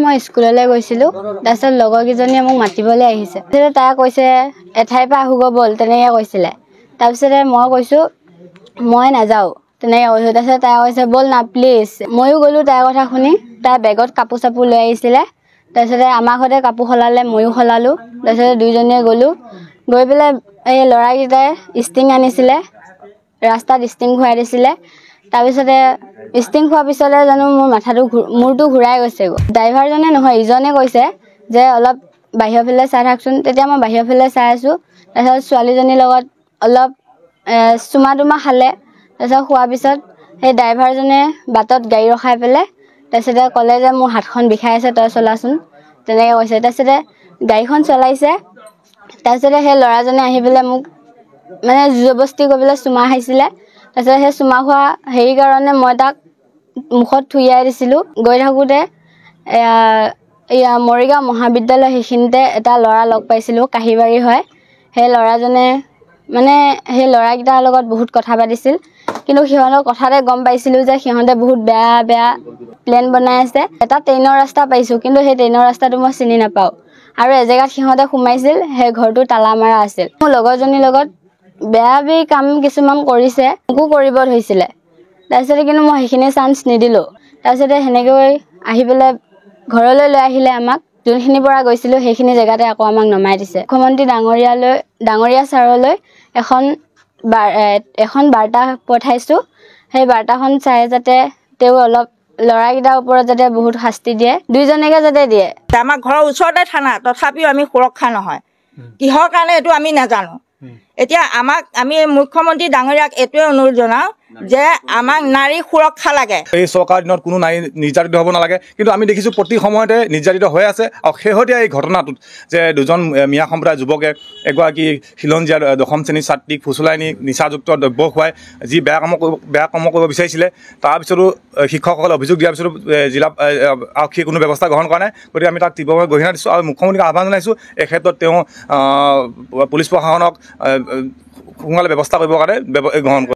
মই স্কুললৈ গৈছিলোঁ, তাৰপিছত লগৰকেইজনীয়ে মোক মাতিবলৈ আহিছে। তাৰপিছতে তাই কৈছে এঠাইৰ পৰা আহোগৈ ব'ল, তেনেকৈ কৈছিলে। তাৰপিছতে মই কৈছোঁ মই নাযাওঁ, তেনেকৈ কৈছোঁ। তাৰপিছত তাই কৈছে ব'ল না প্লিজ। ময়ো গ'লোঁ তাইৰ কথা শুনি। তাই বেগত কাপোৰ চাপোৰ লৈ আহিছিলে। তাৰপিছতে আমাৰ ঘৰতে কাপোৰ সলালে, ময়ো সলালোঁ। তাৰপিছতে দুইজনীয়ে গ'লোঁ। গৈ পেলাই এই ল'ৰাকেইটাই ষ্টিং আনিছিলে, ৰাস্তাত ষ্টিং খুৱাই দিছিলে। তাৰপিছতে ষ্টিং খোৱাৰ পিছতে জানো মোৰ মূৰটো ঘূৰাই গৈছেগৈ। ড্ৰাইভাৰজনে নহয়, ইজনে কৈছে যে অলপ বাহিৰৰ ফালে চাই থাকচোন। তেতিয়া মই বাহিৰৰ ফালে চাই আছোঁ। তাৰপিছত ছোৱালীজনীৰ লগত অলপ চুমা টুমা খালে। তাৰপিছত খোৱাৰ পিছত সেই ড্ৰাইভাৰজনে বাটত গাড়ী ৰখাই পেলাই তাৰপিছতে ক'লে যে মোৰ হাতখন বিষাই আছে, তই চলাচোন, তেনেকৈ কৈছে। তাৰপিছতে গাড়ীখন চলাইছে। তাৰপিছতে সেই ল'ৰাজনে আহি পেলাই মোক মানে জবৰদস্তি কৰি পেলাই চুমা খাইছিলে। তাৰপিছত সেই চুমা খোৱা হেৰি কাৰণে মই তাক মুখত থুইয়াই দিছিলোঁ। গৈ থাকোঁতে মৰিগাঁও মহাবিদ্যালয় সেইখিনিতে এটা ল'ৰা লগ পাইছিলোঁ, কাহিবাৰী হয়। সেই ল'ৰাজনে মানে সেই ল'ৰাকেইটাৰ লগত বহুত কথা পাতিছিল, কিন্তু সিহঁতৰ কথাতে গম পাইছিলোঁ যে সিহঁতে বহুত বেয়া বেয়া প্লেন বনাই আছে। এটা ট্ৰেইনৰ ৰাস্তা পাইছোঁ, কিন্তু সেই ট্ৰেইনৰ ৰাস্তাটো মই চিনি নাপাওঁ। আৰু এজেগাত সিহঁতে সোমাইছিল, সেই ঘৰটো তালা মাৰা আছিল। মোৰ লগৰজনীৰ লগত বেয়া বেয়া কাম কিছুমান কৰিছে, মোকো কৰিব ধৰিছিলে। তাৰপিছতে কিন্তু মই সেইখিনি চান্স নিদিলোঁ। তাৰপিছতে সেনেকৈ আহি পেলাই ঘৰলৈ লৈ আহিলে আমাক। যোনখিনিৰ পৰা গৈছিলোঁ সেইখিনি জেগাতে আকৌ আমাক নমাই দিছে। মুখ্যমন্ত্ৰী ডাঙৰীয়া ছাৰলৈ এখন বাৰ্তা পঠাইছোঁ। সেই বাৰ্তাখন চাই যাতে তেওঁ অলপ ল'ৰাকেইটাৰ ওপৰত যাতে বহুত শাস্তি দিয়ে, দুইজনকে যাতে দিয়ে। আমাৰ ঘৰৰ ওচৰতে থানা, তথাপিও আমি সুৰক্ষা নহয়। কিহৰ কাৰণে এইটো আমি নাজানো। এতিয়া আমি মুখ্যমন্ত্ৰী ডাঙৰীয়াক এইটোৱে অনুৰোধ জনাওঁ যে আমাক নাৰী সুৰক্ষা লাগে। এই চৰকাৰ দিনত কোনো নাৰী নিৰ্যাতিত হ'ব নালাগে, কিন্তু আমি দেখিছোঁ প্ৰতি সময়তে নিৰ্যাতিত হৈ আছে। আৰু শেহতীয়া এই ঘটনাটোত যে দুজন মিয়া সম্প্ৰদায়ৰ যুৱকে এগৰাকী খিলঞ্জীয়া দশম শ্ৰেণীৰ ছাত্ৰীক ফুচলাই নি নিচাযুক্ত দ্ৰব্য খুৱাই যি বেয়া কাম কৰিব বিচাৰিছিলে, তাৰপিছতো শিক্ষকসকলে অভিযোগ দিয়াৰ পিছতো জিলা আৰক্ষীয়ে কোনো ব্যৱস্থা গ্ৰহণ কৰা নাই। গতিকে আমি তাক তীব্ৰভাৱে গৰিহণা দিছোঁ আৰু মুখ্যমন্ত্ৰীক আহ্বান জনাইছোঁ এই ক্ষেত্ৰত তেওঁ পুলিচ প্ৰশাসনক সোনকালে ব্যৱস্থা কৰিবৰ কাৰণে গ্ৰহণ কৰে।